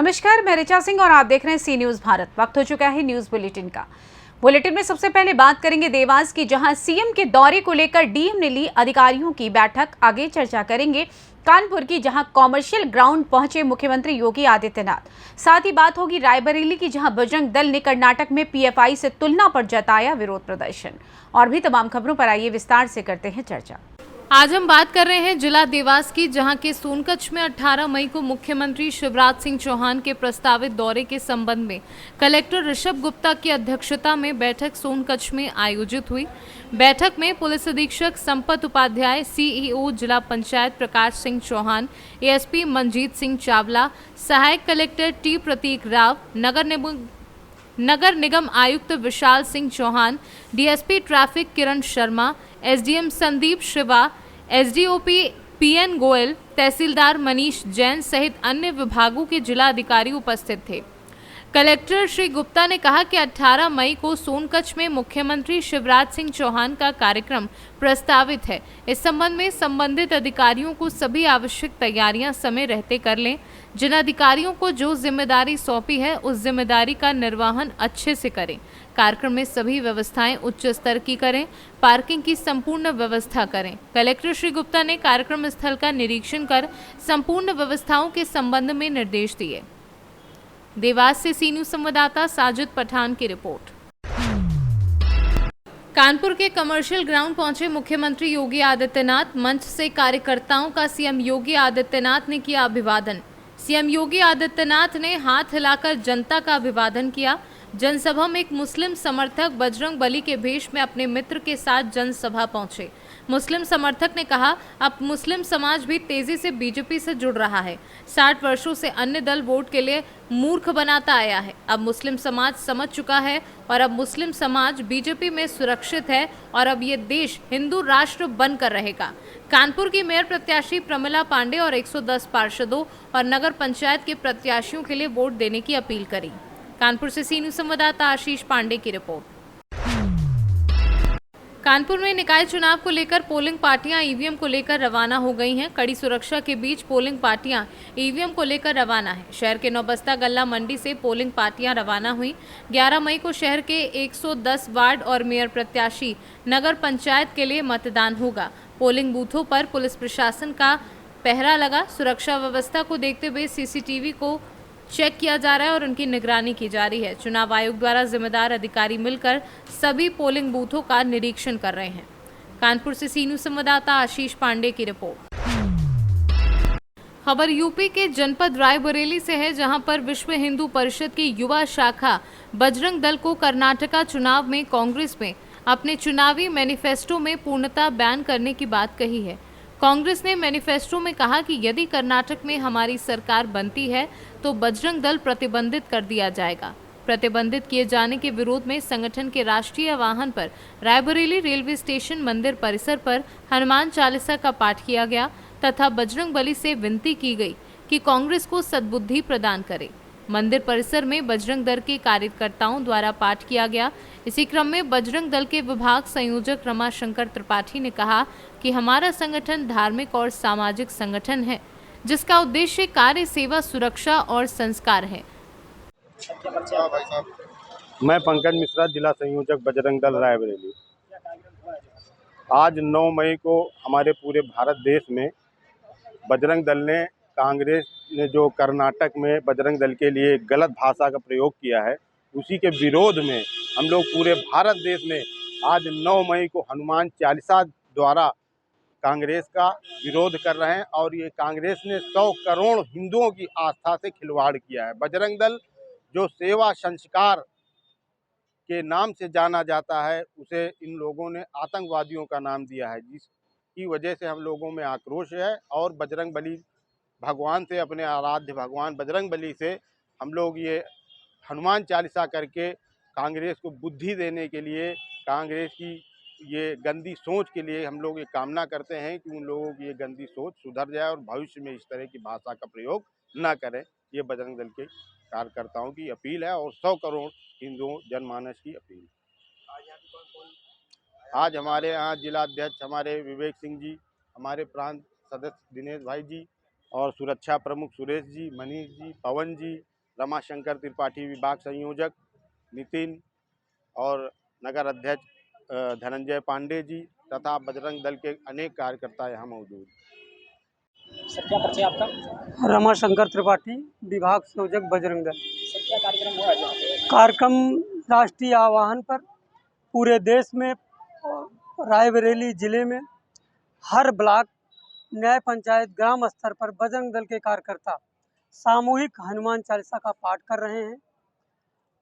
नमस्कार, मैं ऋचा सिंह और आप देख रहे हैं सी न्यूज भारत। वक्त हो चुका है न्यूज बुलेटिन का। बुलेटिन में सबसे पहले बात करेंगे देवास की, जहां सीएम के दौरे को लेकर डीएम ने ली अधिकारियों की बैठक। आगे चर्चा करेंगे कानपुर की, जहां कॉमर्शियल ग्राउंड पहुंचे मुख्यमंत्री योगी आदित्यनाथ। साथ ही बात होगी रायबरेली की, जहां बजरंग दल ने कर्नाटक में पीएफआई से तुलना पर जताया विरोध प्रदर्शन। और भी तमाम खबरों पर आइए विस्तार से करते हैं चर्चा। आज हम बात कर रहे हैं जिला देवास की, जहां के सोनकच्छ में 18 मई को मुख्यमंत्री शिवराज सिंह चौहान के प्रस्तावित दौरे के संबंध में कलेक्टर ऋषभ गुप्ता की अध्यक्षता में बैठक सोनकच्छ में आयोजित हुई। बैठक में पुलिस अधीक्षक संपत उपाध्याय, सीईओ जिला पंचायत प्रकाश सिंह चौहान, एएसपी मंजीत सिंह चावला, सहायक कलेक्टर टी प्रतीक राव, नगर निगम आयुक्त Vishal Singh Chauhan, DSP traffic Kiran Sharma, SDM Sandeep Shiva, SDOP PN Goyal, tehsildar Manish Jain सहित अन्य विभागों के जिला अधिकारी उपस्थित थे। कलेक्टर श्री गुप्ता ने कहा कि 18 मई को सोनकच्छ में मुख्यमंत्री शिवराज सिंह चौहान का कार्यक्रम प्रस्तावित है। इस संबंध में संबंधित अधिकारियों को सभी आवश्यक तैयारियां समय रहते कर लें। जिन अधिकारियों को जो जिम्मेदारी सौंपी है उस जिम्मेदारी का निर्वहन अच्छे से करें। कार्यक्रम में सभी व्यवस्थाएं उच्च स्तर की करें। पार्किंग की संपूर्ण व्यवस्था करें। कलेक्टर श्री गुप्ता ने कार्यक्रम स्थल का निरीक्षण कर संपूर्ण व्यवस्थाओं के संबंध में निर्देश दिए। देवास से सी न्यूज संवाददाता साजिद पठान की रिपोर्ट। कानपुर के कमर्शियल ग्राउंड पहुंचे मुख्यमंत्री योगी आदित्यनाथ। मंच से कार्यकर्ताओं का सीएम योगी आदित्यनाथ ने किया अभिवादन। सीएम योगी आदित्यनाथ ने हाथ हिलाकर जनता का अभिवादन किया। जनसभा में एक मुस्लिम समर्थक बजरंग बली के भेष में अपने मित्र के साथ जनसभा पहुंचे। मुस्लिम समर्थक ने कहा, अब मुस्लिम समाज भी तेजी से बीजेपी से जुड़ रहा है। 60 वर्षों से अन्य दल वोट के लिए मूर्ख बनाता आया है। अब मुस्लिम समाज समझ चुका है और अब मुस्लिम समाज बीजेपी में सुरक्षित है और अब ये देश हिंदू राष्ट्र बनकर रहेगा। कानपुर की मेयर प्रत्याशी प्रमिला पांडे और 110 पार्षदों और नगर पंचायत के प्रत्याशियों के लिए वोट देने की अपील करी। कानपुर से सी न्यूज संवाददाता आशीष पांडे की रिपोर्ट। कानपुर में निकाय चुनाव को लेकर पोलिंग पार्टियां ईवीएम को लेकर रवाना हो गई हैं। कड़ी सुरक्षा के बीच पोलिंग पार्टियां ईवीएम को लेकर रवाना है। शहर के नौबस्ता गल्ला मंडी से पोलिंग पार्टियां रवाना हुई। 11 मई को शहर के 110 वार्ड और मेयर प्रत्याशी नगर पंचायत के लिए मतदान होगा। पोलिंग बूथों पर पुलिस प्रशासन का पहरा लगा। सुरक्षा व्यवस्था को देखते हुए सीसीटीवी को चेक किया जा रहा है और उनकी निगरानी की जा रही है। चुनाव आयोग द्वारा जिम्मेदार अधिकारी मिलकर सभी पोलिंग बूथों का निरीक्षण कर रहे हैं। कानपुर से सी न्यूज संवाददाता आशीष पांडे की रिपोर्ट। खबर यूपी के जनपद रायबरेली से है, जहां पर विश्व हिंदू परिषद की युवा शाखा बजरंग दल को कर्नाटका चुनाव में कांग्रेस में अपने चुनावी मैनिफेस्टो में पूर्णतः बैन करने की बात कही है। कांग्रेस ने मैनिफेस्टो में कहा कि यदि कर्नाटक में हमारी सरकार बनती है तो बजरंग दल प्रतिबंधित कर दिया जाएगा। प्रतिबंधित किए जाने के विरोध में संगठन के राष्ट्रीय वाहन पर रायबरेली रेलवे स्टेशन मंदिर परिसर पर हनुमान चालीसा का पाठ किया गया तथा बजरंग बली से विनती की गई कि कांग्रेस को सद्बुद्धि प्रदान करे। मंदिर परिसर में बजरंग दल के कार्यकर्ताओं द्वारा पाठ किया गया। इसी क्रम में बजरंग दल के विभाग संयोजक रमाशंकर त्रिपाठी ने कहा कि हमारा संगठन धार्मिक और सामाजिक संगठन है, जिसका उद्देश्य कार्य, सेवा, सुरक्षा और संस्कार है। मैं पंकज मिश्रा, जिला संयोजक बजरंग दल रायबरेली। आज 9 मई को हमारे पूरे भारत देश में बजरंग दल ने, कांग्रेस ने जो कर्नाटक में बजरंग दल के लिए गलत भाषा का प्रयोग किया है, उसी के विरोध में हम लोग पूरे भारत देश में आज 9 मई को हनुमान चालीसा द्वारा कांग्रेस का विरोध कर रहे हैं। और ये कांग्रेस ने 100 करोड़ हिंदुओं की आस्था से खिलवाड़ किया है। बजरंग दल जो सेवा संस्कार के नाम से जाना जाता है, उसे इन लोगों ने आतंकवादियों का नाम दिया है, जिसकी वजह से हम लोगों में आक्रोश है। और बजरंग बली भगवान से, अपने आराध्य भगवान बजरंग बली से हम लोग ये हनुमान चालीसा करके कांग्रेस को बुद्धि देने के लिए, कांग्रेस की ये गंदी सोच के लिए हम लोग ये कामना करते हैं कि उन लोगों की ये गंदी सोच सुधर जाए और भविष्य में इस तरह की भाषा का प्रयोग न करें। ये बजरंग दल के कार्यकर्ताओं की अपील है और 100 करोड़ हिंदुओं जनमानस की अपील। आज हमारे यहाँ जिलाध्यक्ष हमारे विवेक सिंह जी, हमारे प्रांत सदस्य दिनेश भाई जी और सुरक्षा प्रमुख सुरेश जी, मनीष जी, पवन जी, रमाशंकर त्रिपाठी विभाग संयोजक, नितिन और नगर अध्यक्ष धनंजय पांडे जी तथा बजरंग दल के अनेक कार्यकर्ता यहाँ मौजूद। सर क्या परिचय आपका? रमाशंकर त्रिपाठी विभाग संयोजक बजरंग दल। सर क्या कार्यक्रम हुआ यहाँ पे? कार्यक्रम राष्ट्रीय आह्वान पर पूरे देश में रायबरेली जिले में हर ब्लॉक, न्याय पंचायत, ग्राम स्तर पर बजरंग दल के कार्यकर्ता सामूहिक हनुमान चालीसा का पाठ कर रहे हैं।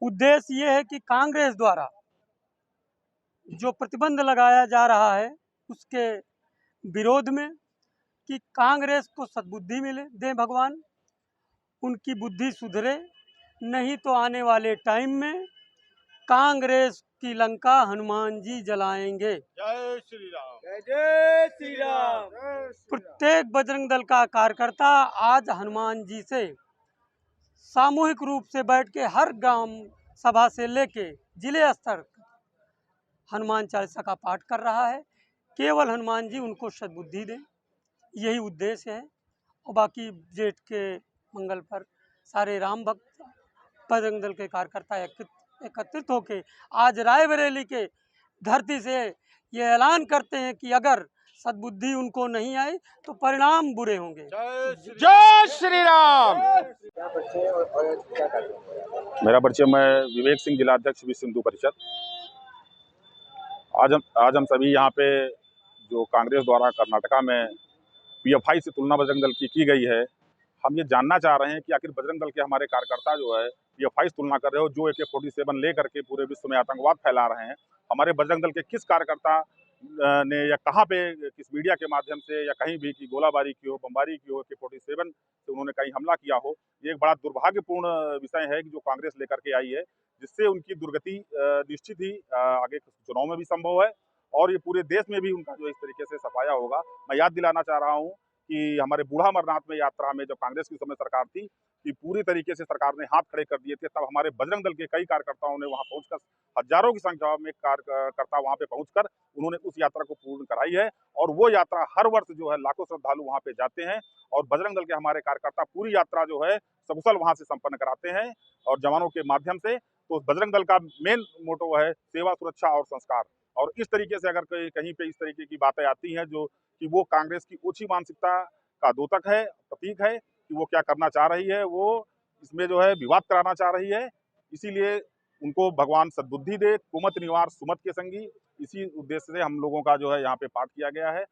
उद्देश्य ये है कि कांग्रेस द्वारा जो प्रतिबंध लगाया जा रहा है उसके विरोध में कि कांग्रेस को सद्बुद्धि मिले, दे भगवान, उनकी बुद्धि सुधरे, नहीं तो आने वाले टाइम में कांग्रेस की लंका हनुमान जी जलाएंगे। जय श्री राम। जय श्री राम। प्रत्येक बजरंग दल का कार्यकर्ता आज हनुमान जी से सामूहिक रूप से बैठ के हर ग्राम सभा से लेके जिले स्तर हनुमान चालीसा का पाठ कर रहा है। केवल हनुमान जी उनको सद्बुद्धि दें, यही उद्देश्य है। और बाकी जेठ के मंगल पर सारे राम भक्त बजरंग दल के कार्यकर्ता एकत्रित होकर आज रायबरेली के धरती से ये ऐलान करते हैं कि अगर सद्बुद्धि उनको नहीं आई तो परिणाम बुरे होंगे। जय श्री राम। क्या परिचय और क्या कार्यक्रम? मेरा परिचय, मैं विवेक सिंह, जिलाध्यक्ष विश्व हिंदू परिषद। आज हम सभी यहाँ पे जो कांग्रेस द्वारा कर्नाटका में पीएफआई से तुलना बजरंग दल की गई है, हम ये जानना चाह रहे हैं कि आखिर बजरंग दल के हमारे कार्यकर्ता जो है पीएफआई से तुलना कर रहे हो, जो AK-47 ले करके पूरे विश्व में आतंकवाद फैला रहे हैं। हमारे बजरंग दल के किस कार्यकर्ता ने या कहाँ पे, किस मीडिया के माध्यम से या कहीं भी की गोलाबारी की हो, बमबारी की हो, AK-47 से उन्होंने कहीं हमला किया हो, ये एक बड़ा दुर्भाग्यपूर्ण विषय है कि जो कांग्रेस लेकर के आई है, जिससे उनकी दुर्गति निश्चित ही आगे चुनाव में भी संभव है और ये पूरे देश में भी उनका जो इस तरीके से सफाया होगा। मैं याद दिलाना चाह रहा हूँ कि हमारे बूढ़ा अमरनाथ में यात्रा में जब कांग्रेस की समय सरकार थी कि पूरी तरीके से सरकार ने हाथ खड़े कर दिए थे, तब हमारे बजरंग दल के कई कार्यकर्ताओं ने वहां पहुंचकर, हजारों की संख्या में कार्यकर्ता वहां पे पहुंचकर उन्होंने उस यात्रा को पूर्ण कराई है। और वो यात्रा हर वर्ष जो है लाखों श्रद्धालु वहां पे जाते हैं और बजरंग दल के हमारे कार्यकर्ता पूरी यात्रा जो है सकुशल वहां से संपन्न कराते हैं और जवानों के माध्यम से। तो बजरंग दल का मेन मोटो है सेवा, सुरक्षा और संस्कार। और इस तरीके से अगर कहीं पे इस तरीके की बातें आती हैं जो कि वो कांग्रेस की ओछी मानसिकता का द्योतक है, प्रतीक है कि वो क्या करना चाह रही है, वो इसमें जो है विवाद कराना चाह रही है। इसीलिए उनको भगवान सद्बुद्धि दे, कुमत निवार सुमत के संगी, इसी उद्देश्य से हम लोगों का जो है यहाँ पे पाठ किया गया है।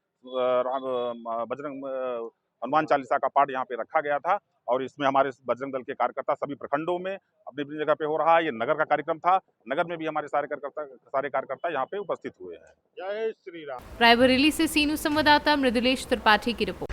हनुमान चालीसा का पाठ यहाँ पे रखा गया था और इसमें हमारे बजरंग दल के कार्यकर्ता सभी प्रखंडों में अपनी अपनी जगह पे हो रहा है। ये नगर का कार्यक्रम था, नगर में भी हमारे सारे कार्यकर्ता यहाँ पे उपस्थित हुए हैं। जय श्री राम। रायबरेली से सी न्यूज संवाददाता मृदुलेश त्रिपाठी की रिपोर्ट।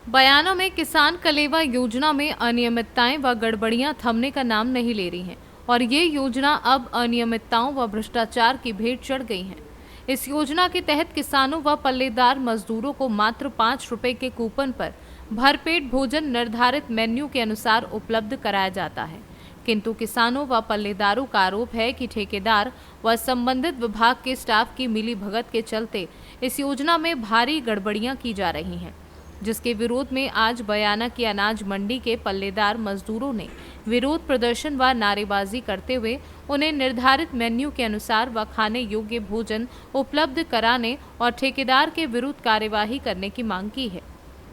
बयानों में किसान कलेवा योजना में अनियमितताएं व गड़बड़ियां थमने का नाम नहीं ले रही हैं और ये योजना अब अनियमितताओं व भ्रष्टाचार की भेंट चढ़ गई है। इस योजना के तहत किसानों व पल्लेदार मजदूरों को मात्र 5 रुपए के कूपन पर भरपेट भोजन निर्धारित मेन्यू के अनुसार उपलब्ध कराया जाता है, किंतु किसानों व पल्लेदारों का आरोप है कि ठेकेदार व संबंधित विभाग के स्टाफ की मिलीभगत के चलते इस योजना में भारी गड़बड़ियां की जा रही हैं, जिसके विरोध में आज बयाना की अनाज मंडी के पल्लेदार मजदूरों ने विरोध प्रदर्शन व नारेबाजी करते हुए उन्हें निर्धारित मेन्यू के अनुसार व खाने योग्य भोजन उपलब्ध कराने और ठेकेदार के विरुद्ध कार्यवाही करने की मांग की है।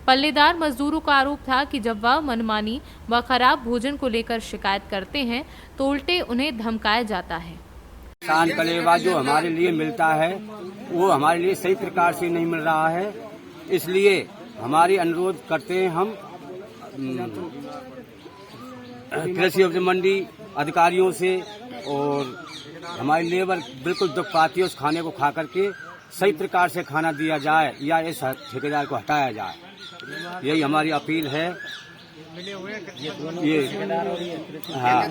पल्लेदार मजदूरों का आरोप था कि जब वह मनमानी व खराब भोजन को लेकर शिकायत करते हैं तो उल्टे उन्हें धमकाया जाता है। किसान कलेवा जो हमारे लिए मिलता है वो हमारे लिए सही प्रकार से नहीं मिल रहा है, इसलिए हमारी अनुरोध करते हैं हम कृषि उपज मंडी अधिकारियों से और हमारी लेबर बिल्कुल दुख पाती है, उस खाने को खा करके सही प्रकार से खाना दिया जाए या इस ठेकेदार को हटाया जाए, यही हमारी अपील है। ये हाँ,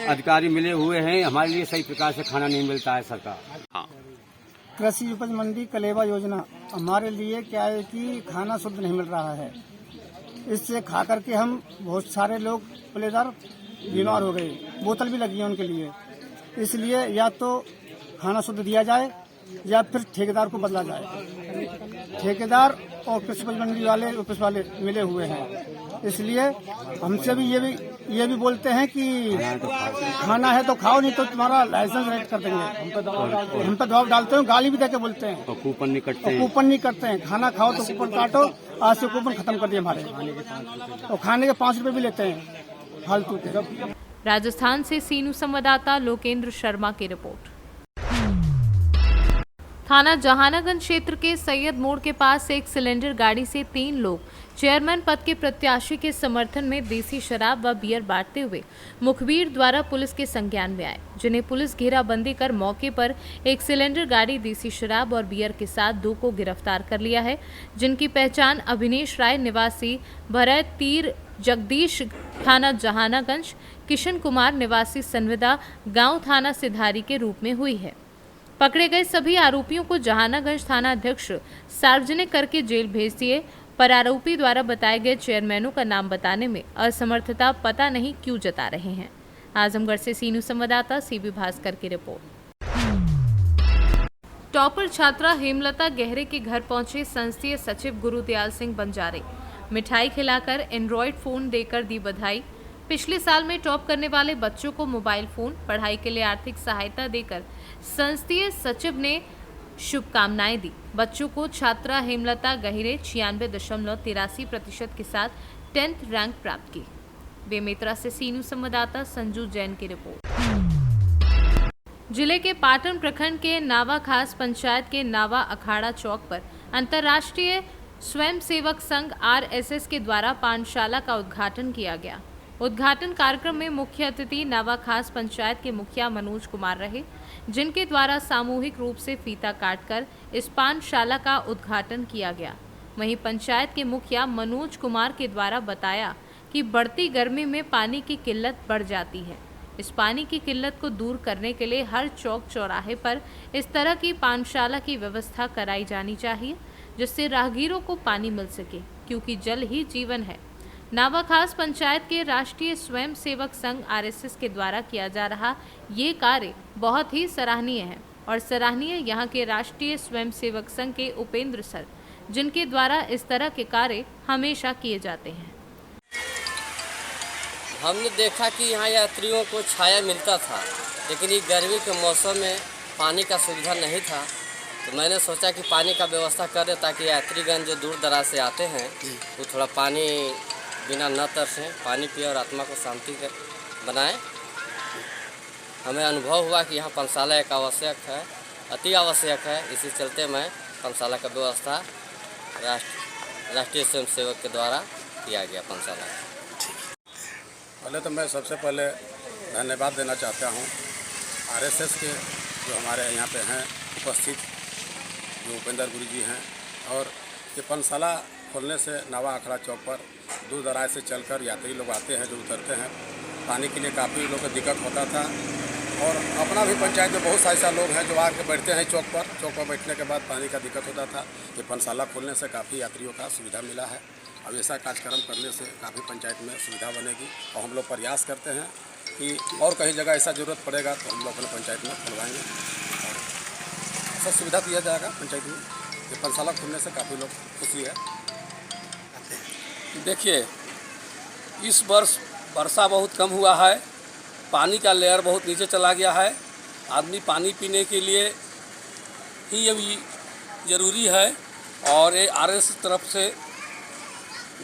अधिकारी मिले हुए हैं, हमारे लिए सही प्रकार से खाना नहीं मिलता है सरकार। कृषि उपज मंडी कलेवा योजना हमारे लिए क्या है कि खाना शुद्ध नहीं मिल रहा है, इससे खा करके हम बहुत सारे लोग पल्लेदार बीमार हो गए, बोतल भी लगी है उनके लिए। इसलिए या तो खाना शुद्ध दिया जाए या फिर ठेकेदार को बदला जाए। ठेकेदार और कृषि उपज मंडी वाले ऑफिस वाले मिले हुए हैं इसलिए हमसे भी ये भी बोलते हैं कि खाना है तो खाओ, नहीं तो तुम्हारा लाइसेंस रेड कर देंगे। हम तो दबाव डालते हैं, गाली भी देके बोलते हैं, और कूपन नहीं कटते कूपन नहीं करते हैं। खाना खाओ तो कूपन काटो, आज से कूपन खत्म कर दिए हमारे। और खाने के 5 रुपए भी लेते हैं फालतू के। राजस्थान से सीनू संवाददाता लोकेंद्र शर्मा की रिपोर्ट। थाना जहानागंज क्षेत्र के सैयद मोड़ के पास एक सिलेंडर गाड़ी से 3 लोग चेयरमैन पद के प्रत्याशी के समर्थन में देसी शराब व बियर बांटते हुए मुखबिर द्वारा पुलिस के संज्ञान में आए, जिन्हें पुलिस घेराबंदी कर मौके पर एक सिलेंडर गाड़ी देसी शराब और बियर के साथ 2 को गिरफ्तार कर लिया है, जिनकी पहचान अभिनेश राय निवासी भरत तीर जगदीश थाना जहानागंज, किशन कुमार निवासी सनविदा गांव थाना सिधारी के रूप में हुई है। पकड़े गए सभी आरोपियों को जहानागंज थाना अध्यक्ष सार्वजनिक करके जेल भेज दिए, पर आरोपी द्वारा बताए गए चेयरमैनों का नाम बताने में असमर्थता पता नहीं क्यों जता रहे हैं। आजमगढ़ से सीनू संवाददाता सीबी भास्कर की रिपोर्ट। टॉपर छात्रा हेमलता गहरे के घर पहुंचे संस्थीय सचिव गुरुदयाल सिंह बंजारे। मिठाई खिलाकर एंड्रॉयड फोन देकर दी बधाई। पिछले साल में टॉप करने वाले बच्चों को मोबाइल फोन, पढ़ाई के लिए आर्थिक सहायता देकर संस्थीय सचिव ने शुभकामनाएं दी। बच्चों को छात्रा हेमलता गहिरे 96.83% के साथ 10th रैंक प्राप्त की। बेमेतरा से सीनू संवाददाता संजू जैन की रिपोर्ट। जिले के पाटन प्रखंड के नावा खास पंचायत के नावा अखाड़ा चौक पर अंतर्राष्ट्रीय स्वयंसेवक संघ RSS के द्वारा पाठशाला का उद्घाटन किया गया। उद्घाटन कार्यक्रम में मुख्य अतिथि नावा खास पंचायत के मुखिया मनोज कुमार रहे, जिनके द्वारा सामूहिक रूप से फीता काटकर इस पाठशाला का उद्घाटन किया गया। वहीं पंचायत के मुखिया मनोज कुमार के द्वारा बताया कि बढ़ती गर्मी में पानी की किल्लत बढ़ जाती है। इस पानी की किल्लत को दूर करने के लिए हर चौक चौराहे पर इस तरह की पाठशाला की व्यवस्था कराई जानी चाहिए, जिससे राहगीरों को पानी मिल सके, क्योंकि जल ही जीवन है। नावा खास पंचायत के राष्ट्रीय स्वयंसेवक संघ RSS के द्वारा किया जा रहा ये कार्य बहुत ही सराहनीय है और सराहनीय यहाँ के राष्ट्रीय स्वयंसेवक संघ के उपेंद्र सर, जिनके द्वारा इस तरह के कार्य हमेशा किए जाते हैं। हमने देखा कि यहाँ यात्रियों को छाया मिलता था, लेकिन ये गर्मी के मौसम में पानी का सुविधा नहीं था, तो मैंने सोचा कि पानी का व्यवस्था कर दे ताकि यात्रीगण जो दूर दराज से आते हैं वो थोड़ा पानी बिना न तरसें, पानी पिए और आत्मा को शांति बनाएं। हमें अनुभव हुआ कि यहाँ पंचशाला एक आवश्यक है, अति आवश्यक है। इसी चलते मैं पंचशाला का व्यवस्था राष्ट्रीय स्वयंसेवक के द्वारा किया गया पंचशाला। पहले तो मैं सबसे पहले धन्यवाद देना चाहता हूँ RSS के जो हमारे यहाँ पे हैं उपस्थित, जो उपेंद्र गुरु जी हैं। और ये पंचशाला खोलने से नावा अखाड़ा चौक पर दूर दराज से चलकर यात्री लोग आते हैं, जो उतरते हैं, पानी के लिए काफ़ी लोगों को दिक्कत होता था। और अपना भी पंचायत में बहुत सारे लोग हैं जो आके बैठते हैं चौक पर बैठने के बाद पानी का दिक्कत होता था। ये पंचशाला खोलने से काफ़ी यात्रियों का सुविधा मिला है। अब ऐसा कार्यक्रम करने से काफ़ी पंचायत में सुविधा बनेगी और हम लोग प्रयास करते हैं कि और कहीं जगह ऐसा ज़रूरत पड़ेगा तो हम लोग अपने पंचायत में खुलवाएंगे और ऐसा सुविधा दिया जाएगा पंचायत में। ये पंचशाला खुलने से काफ़ी लोग खुशी है। देखिए, इस वर्ष वर्षा बहुत कम हुआ है, पानी का लेयर बहुत नीचे चला गया है। आदमी पानी पीने के लिए ही ये भी ज़रूरी है। और ये RSS तरफ से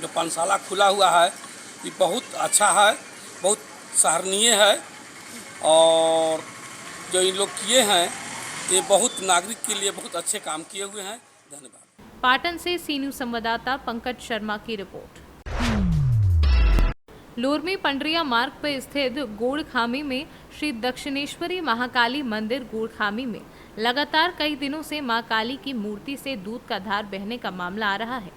जो पंचशाला खुला हुआ है ये बहुत अच्छा है, बहुत सराहनीय है। और जो इन लोग किए हैं ये बहुत नागरिक के लिए बहुत अच्छे काम किए हुए हैं। धन्यवाद। पाटन से सीनू संवाददाता पंकज शर्मा की रिपोर्ट। लोरमी पंडरिया मार्ग पर स्थित गोड़खामी में श्री दक्षिणेश्वरी महाकाली मंदिर गोड़खामी में लगातार कई दिनों से मां काली की मूर्ति से दूध का धार बहने का मामला आ रहा है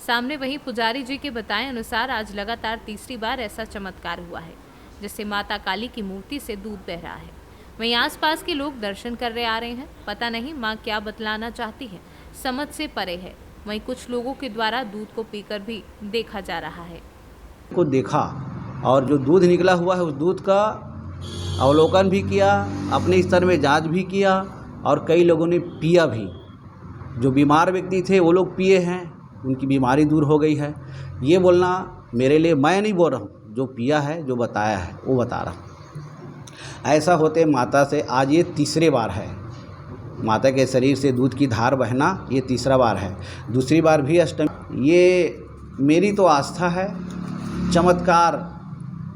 सामने। वहीं पुजारी जी के बताए अनुसार आज लगातार तीसरी बार ऐसा चमत्कार हुआ है, जिससे माता काली की मूर्ति से दूध बह रहा है। वहीं आसपास के लोग दर्शन कर रहे आ रहे हैं। पता नहीं मां क्या बतलाना चाहती है, समझ से परे है। वहीं कुछ लोगों के द्वारा दूध को पीकर भी देखा जा रहा है। को देखा और जो दूध निकला हुआ है उस दूध का अवलोकन भी किया, अपने स्तर में जांच भी किया और कई लोगों ने पिया भी। जो बीमार व्यक्ति थे वो लोग पिए हैं, उनकी बीमारी दूर हो गई है। ये बोलना मेरे लिए मैं नहीं बोल रहा हूँ, जो पिया है, जो बताया है वो बता रहा हूँ। ऐसा होते माता से आज ये तीसरी बार है, माता के शरीर से दूध की धार बहना ये तीसरा बार है। दूसरी बार भी अष्टमी। ये मेरी तो आस्था है। चमत्कार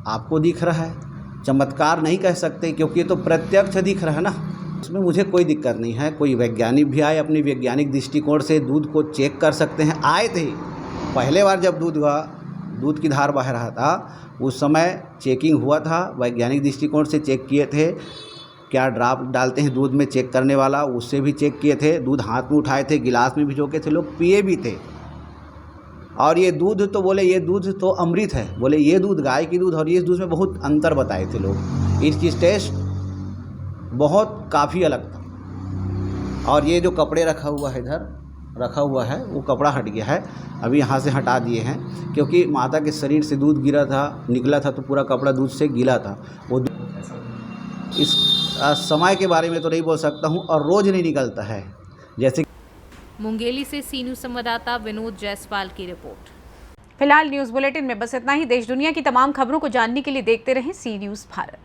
आपको दिख रहा है, चमत्कार नहीं कह सकते क्योंकि ये तो प्रत्यक्ष दिख रहा है ना। इसमें मुझे कोई दिक्कत नहीं है। कोई वैज्ञानिक भी आए, अपनी वैज्ञानिक दृष्टिकोण से दूध को चेक कर सकते हैं। आए थे पहले बार जब दूध की धार बह रहा था, उस समय चेकिंग हुआ था, वैज्ञानिक दृष्टिकोण से चेक किए थे। क्या ड्राप डालते हैं दूध में चेक करने वाला, उससे भी चेक किए थे। दूध हाथ में उठाए थे, गिलास में भिगो के थे, लोग पिए भी थे। और ये दूध तो बोले ये दूध तो अमृत है, बोले ये दूध गाय की दूध और ये दूध में बहुत अंतर बताए थे लोग। इसकी टेस्ट बहुत काफ़ी अलग था। और ये जो कपड़े रखा हुआ है इधर रखा हुआ है, वो कपड़ा हट गया है, अभी यहाँ से हटा दिए हैं क्योंकि माता के शरीर से दूध गिरा था, निकला था तो पूरा कपड़ा दूध से गीला था। वो इस समय के बारे में तो नहीं बोल सकता हूँ और रोज़ नहीं निकलता है। जैसे मुंगेली से सी न्यूज़ संवाददाता विनोद जायसवाल की रिपोर्ट। फिलहाल न्यूज़ बुलेटिन में बस इतना ही। देश दुनिया की तमाम खबरों को जानने के लिए देखते रहें सी न्यूज़ भारत।